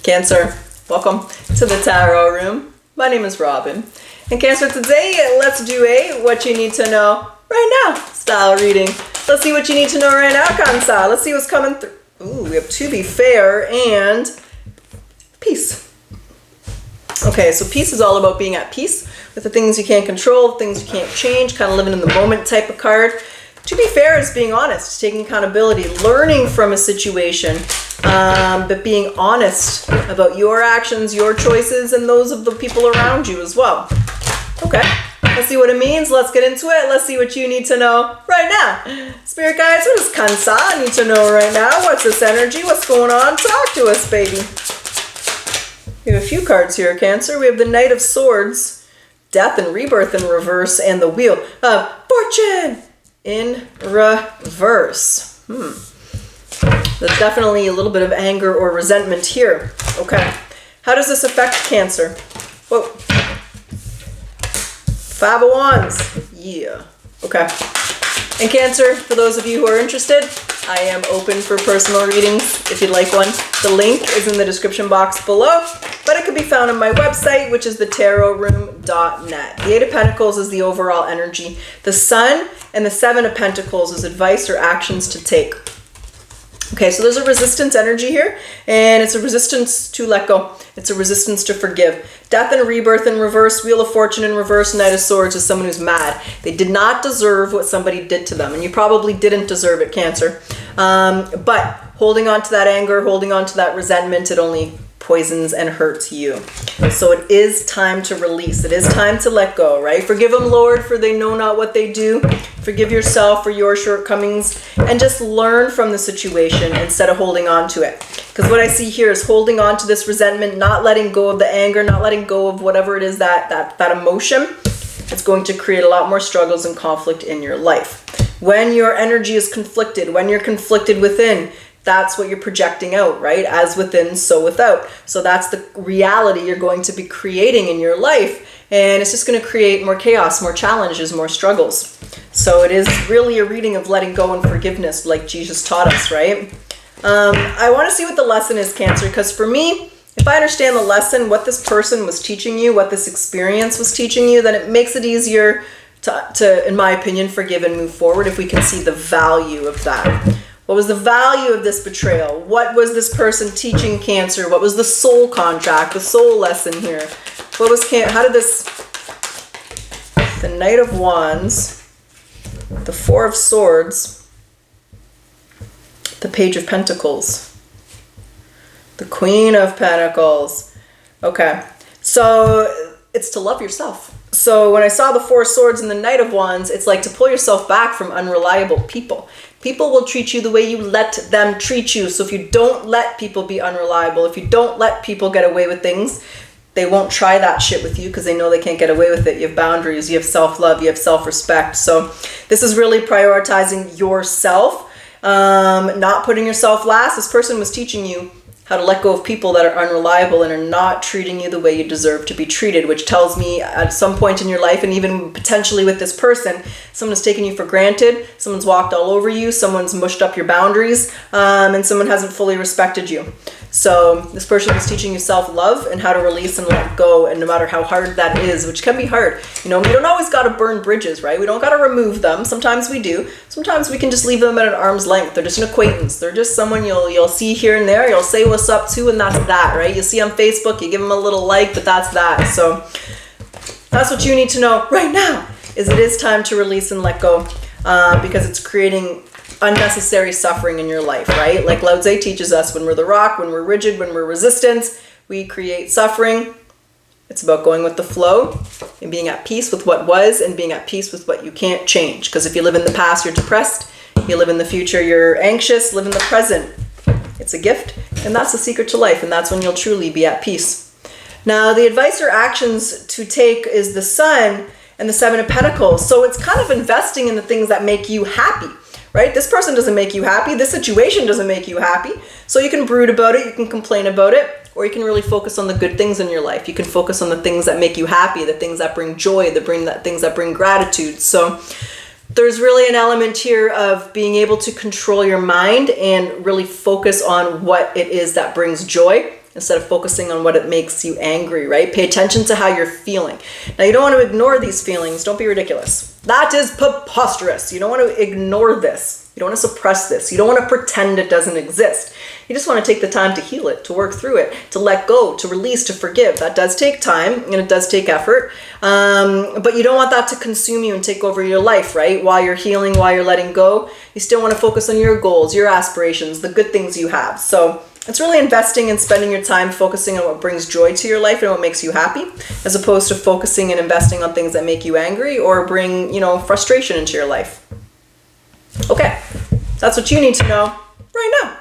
Cancer, welcome to the Tarot Room. My name is Robin. And Cancer, today let's do a what you need to know right now style reading. Let's see what you need to know right now, Cancer. Let's see what's coming through. Ooh, we have to be fair and peace. Okay, so peace is all about being at peace with the things you can't control, things you can't change, kind of living in the moment type of card. To be fair is being honest, taking accountability, learning from a situation, but being honest about your actions, your choices, and those of the people around you as well. Okay, let's see what it means. Let's get into it. Let's see what you need to know right now. Spirit guides, what does Cancer need to know right now? What's this energy? What's going on? Talk to us, baby. We have a few cards here, Cancer. We have the Knight of Swords, Death and Rebirth in reverse, and the Wheel of Fortune in reverse. There's definitely a little bit of anger or resentment here. Okay. How does this affect Cancer? Whoa. Five of Wands. Yeah. Okay. And Cancer, for those of you who are interested, I am open for personal readings if you'd like one. The link is in the description box below, but it could be found on my website, which is thetarotroom.net. The Eight of Pentacles is the overall energy. The Sun and the Seven of Pentacles is advice or actions to take. Okay, so there's a resistance energy here, and it's a resistance to let go. It's a resistance to forgive. Death and Rebirth in reverse, Wheel of Fortune in reverse, Knight of Swords is someone who's mad. They did not deserve what somebody did to them, and you probably didn't deserve it, Cancer. But holding on to that anger, holding on to that resentment, it only poisons and hurts you. So it is time to release. It is time to let go, right? Forgive them, Lord, for they know not what they do. Forgive yourself for your shortcomings and just learn from the situation instead of holding on to it. Because what I see here is holding on to this resentment, not letting go of the anger, not letting go of whatever it is that emotion. It's going to create a lot more struggles and conflict in your life. When your energy is conflicted, when you're conflicted within, that's what you're projecting out, right? As within, so without. So that's the reality you're going to be creating in your life. And it's just going to create more chaos, more challenges, more struggles. So it is really a reading of letting go and forgiveness like Jesus taught us, right? I want to see what the lesson is, Cancer, because for me, if I understand the lesson, what this person was teaching you, what this experience was teaching you, then it makes it easier to, in my opinion, forgive and move forward if we can see the value of that. What was the value of this betrayal? What was this person teaching Cancer? What was the soul contract, the soul lesson here? What was how did this, the Knight of Wands, the Four of Swords, the Page of Pentacles, the Queen of Pentacles. Okay, so it's to love yourself. So when I saw the Four Swords and the Knight of Wands, it's like to pull yourself back from unreliable people. People will treat you the way you let them treat you. So if you don't let people be unreliable, if you don't let people get away with things, they won't try that shit with you because they know they can't get away with it. You have boundaries, you have self-love, you have self-respect. So this is really prioritizing yourself, not putting yourself last. This person was teaching you how to let go of people that are unreliable and are not treating you the way you deserve to be treated, which tells me at some point in your life, and even potentially with this person, someone's taken you for granted, someone's walked all over you, someone's mushed up your boundaries, and someone hasn't fully respected you. So this person is teaching you self-love and how to release and let go, and no matter how hard that is, which can be hard. You know, we don't always got to burn bridges, right? We don't got to remove them. Sometimes we do. Sometimes we can just leave them at an arm's length. They're just an acquaintance. They're just someone you'll see here and there. You'll say what's up to, and that's that, right? You see on Facebook, you give them a little like, but that's that. So that's what you need to know right now, is it is time to release and let go, because it's creating unnecessary suffering in your life, right? Like Lao Tzu teaches us, when we're the rock, when we're rigid, when we're resistance, we create suffering. It's about going with the flow and being at peace with what was and being at peace with what you can't change. Because if you live in the past, you're depressed. You live in the future, you're anxious. Live in the present. It's a gift, and that's the secret to life, and that's when you'll truly be at peace. Now, the advice or actions to take is the Sun and the Seven of Pentacles. So it's kind of investing in the things that make you happy, right? This person doesn't make you happy. This situation doesn't make you happy. So you can brood about it, you can complain about it, or you can really focus on the good things in your life. You can focus on the things that make you happy, the things that bring joy, the things that bring gratitude. So there's really an element here of being able to control your mind and really focus on what it is that brings joy instead of focusing on what it makes you angry, right? Pay attention to how you're feeling. Now, you don't want to ignore these feelings. Don't be ridiculous. That is preposterous. You don't want to ignore this. You don't want to suppress this. You don't want to pretend it doesn't exist. You just want to take the time to heal it, to work through it, to let go, to release, to forgive. That does take time and it does take effort. But you don't want that to consume you and take over your life, right? While you're healing, while you're letting go, you still want to focus on your goals, your aspirations, the good things you have. So it's really investing and spending your time focusing on what brings joy to your life and what makes you happy, as opposed to focusing and investing on things that make you angry or bring, frustration into your life. Okay, that's what you need to know right now.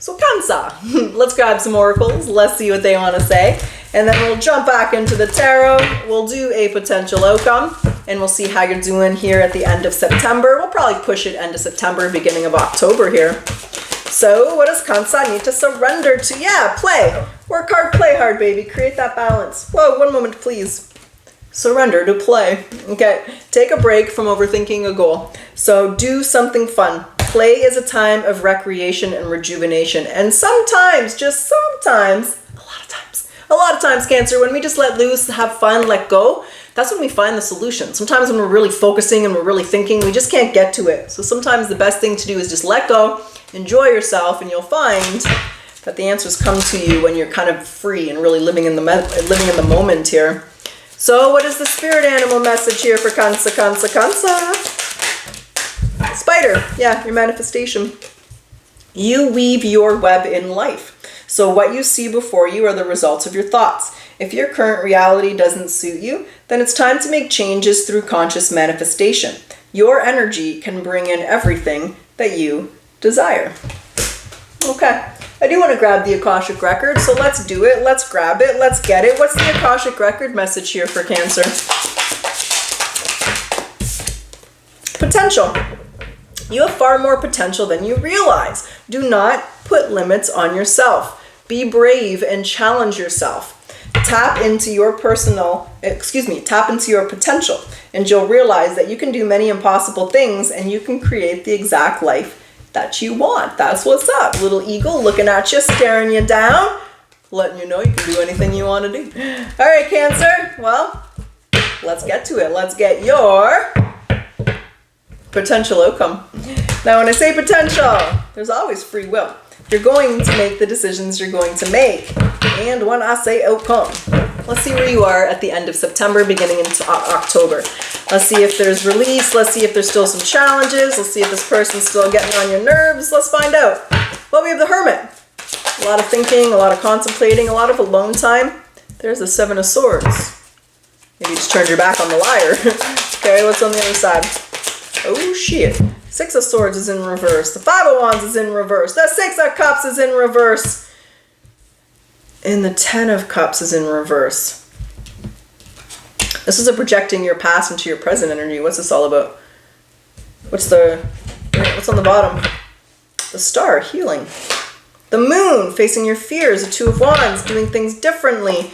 So Cancer, let's grab some oracles. Let's see what they want to say. And then we'll jump back into the tarot. We'll do a potential outcome and we'll see how you're doing here at the end of September. We'll probably push it end of September, beginning of October here. So what does Cancer need to surrender to? Yeah, play. Work hard, play hard, baby. Create that balance. Whoa, one moment, please. Surrender to play. Okay, take a break from overthinking a goal. So do something fun. Play is a time of recreation and rejuvenation. And sometimes, just sometimes, a lot of times, Cancer, when we just let loose, have fun, let go, that's when we find the solution. Sometimes when we're really focusing and we're really thinking, we just can't get to it. So sometimes the best thing to do is just let go, enjoy yourself, and you'll find that the answers come to you when you're kind of free and really living in the moment here. So what is the spirit animal message here for Cancer? Spider, yeah, your manifestation. You weave your web in life. So what you see before you are the results of your thoughts. If your current reality doesn't suit you, then it's time to make changes through conscious manifestation. Your energy can bring in everything that you desire. Okay. I do want to grab the Akashic Record, so let's do it. Let's grab it. Let's get it. What's the Akashic Record message here for Cancer? Potential. You have far more potential than you realize. Do not put limits on yourself. Be brave and challenge yourself. Tap into your potential, and you'll realize that you can do many impossible things and you can create the exact life that you want. That's what's up. Little eagle looking at you, staring you down, letting you know you can do anything you want to do. All right, Cancer. Well, let's get to it. Let's get your potential outcome. Now, when I say potential, there's always free will. You're going to make the decisions you're going to make. And when I say outcome, let's see where you are at the end of September, beginning into October. Let's see if there's release. Let's see if there's still some challenges. Let's see if this person's still getting on your nerves. Let's find out. Well, we have the Hermit. A lot of thinking, a lot of contemplating, a lot of alone time. There's the Seven of Swords. Maybe you just turned your back on the liar. Okay, what's on the other side? Oh, shit. Six of Swords is in reverse. The Five of Wands is in reverse. The Six of Cups is in reverse. And the Ten of Cups is in reverse. This is a projecting your past into your present energy. What's this all about? What's on the bottom? The Star, healing. The Moon, facing your fears. The Two of Wands, doing things differently.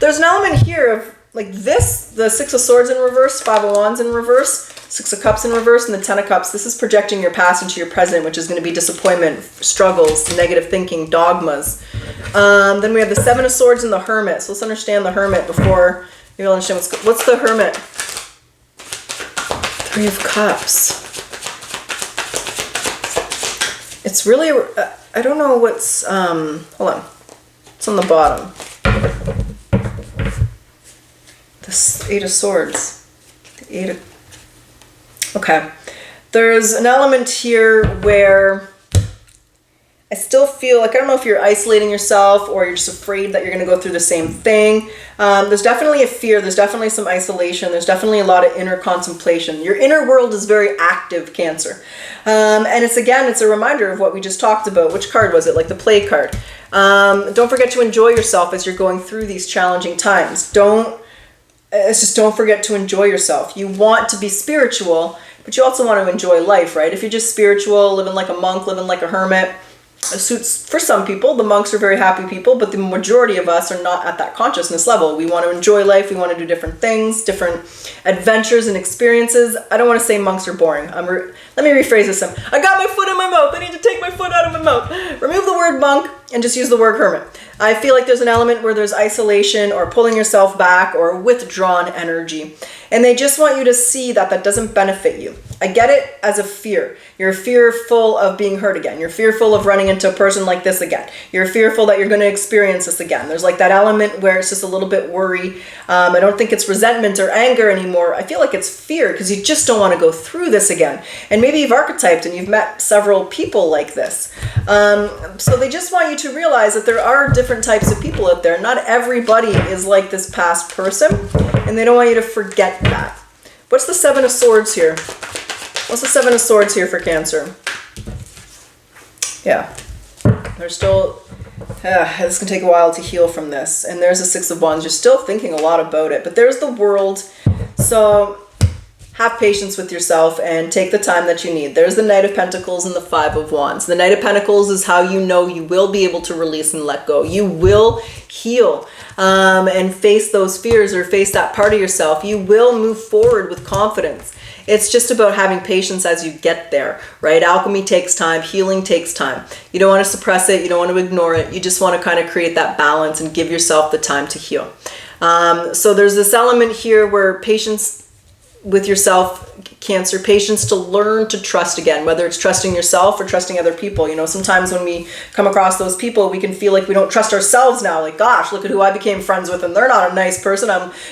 There's an element here of like this, the Six of Swords in reverse, Five of Wands in reverse, Six of Cups in reverse, and the Ten of Cups. This is projecting your past into your present, which is going to be disappointment, struggles, negative thinking, dogmas. Then we have the Seven of Swords and the Hermit. So let's understand the Hermit before you'll understand what's the Hermit. Three of Cups. It's really, I don't know what's, hold on. It's on the bottom. The Eight of Swords. Okay. There's an element here where I still feel like, I don't know if you're isolating yourself or you're just afraid that you're going to go through the same thing. There's definitely a fear. There's definitely some isolation. There's definitely a lot of inner contemplation. Your inner world is very active, Cancer. And it's a reminder of what we just talked about. Which card was it? Like the play card. Don't forget to enjoy yourself as you're going through these challenging times. Don't forget to enjoy yourself. You want to be spiritual, but you also want to enjoy life, right? If you're just spiritual, living like a monk, living like a hermit, it suits for some people. The monks are very happy people, but the majority of us are not at that consciousness level. We want to enjoy life. We want to do different things, different adventures and experiences. I don't want to say monks are boring. Let me rephrase this. I got my foot in my mouth. I need to take my foot out of my mouth. Remove the word monk and just use the word hermit. I feel like there's an element where there's isolation or pulling yourself back or withdrawn energy. And they just want you to see that that doesn't benefit you. I get it as a fear. You're fearful of being hurt again. You're fearful of running into a person like this again. You're fearful that you're going to experience this again. There's like that element where it's just a little bit worry. I don't think it's resentment or anger anymore. I feel like it's fear because you just don't want to go through this again. And maybe you've archetyped and you've met several people like this. So they just want you to realize that there are different types of people out there. Not everybody is like this past person, and they don't want you to forget that. What's the Seven of Swords here? What's the Seven of Swords here for Cancer? Yeah. There's still... this can take a while to heal from this. And there's the Six of Wands. You're still thinking a lot about it. But there's the World. So have patience with yourself and take the time that you need. There's the Knight of Pentacles and the Five of Wands. The Knight of Pentacles is how you know you will be able to release and let go. You will heal and face those fears or face that part of yourself. You will move forward with confidence. It's just about having patience as you get there, right? Alchemy takes time. Healing takes time. You don't want to suppress it. You don't want to ignore it. You just want to kind of create that balance and give yourself the time to heal. So there's this element here where patience with yourself, Cancer, patience to learn to trust again, whether it's trusting yourself or trusting other people. You know, sometimes when we come across those people, we can feel like we don't trust ourselves now. Like, gosh, look at who I became friends with and they're not a nice person.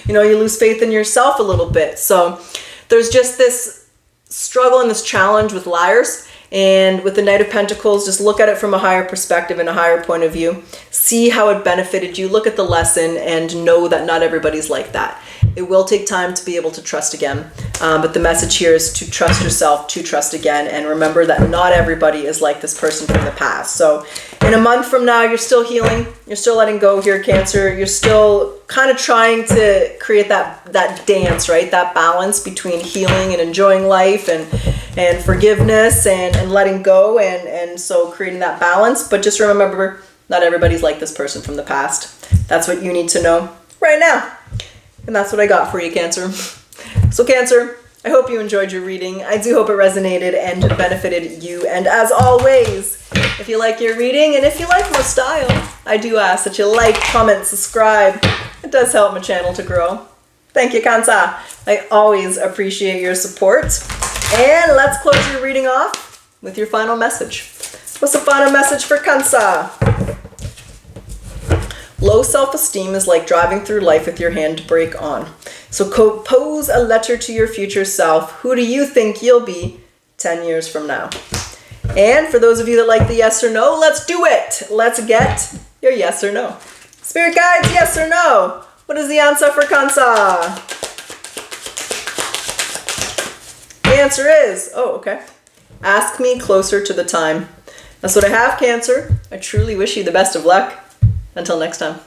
You lose faith in yourself a little bit. So there's just this struggle and this challenge with liars. And with the Knight of Pentacles, just look at it from a higher perspective and a higher point of view. See how it benefited you. Look at the lesson and know that not everybody's like that. It will take time to be able to trust again. But the message here is to trust yourself, to trust again. And remember that not everybody is like this person from the past. So in a month from now, you're still healing. You're still letting go here, Cancer. You're still kind of trying to create that dance, right? That balance between healing and enjoying life and forgiveness and letting go. And so creating that balance. But just remember, not everybody's like this person from the past. That's what you need to know right now. And that's what I got for you, Cancer. So Cancer, I hope you enjoyed your reading. I do hope it resonated and benefited you. And as always, if you like your reading and if you like my style, I do ask that you like, comment, subscribe. It does help my channel to grow. Thank you, Cancer. I always appreciate your support. And let's close your reading off with your final message. What's the final message for Cancer? Low self-esteem is like driving through life with your handbrake on. So compose a letter to your future self. Who do you think you'll be 10 years from now? And for those of you that like the yes or no, let's do it. Let's get your yes or no. Spirit guides, yes or no? What is the answer for Cancer? The answer is, okay. Ask me closer to the time. That's what I have, Cancer. I truly wish you the best of luck. Until next time.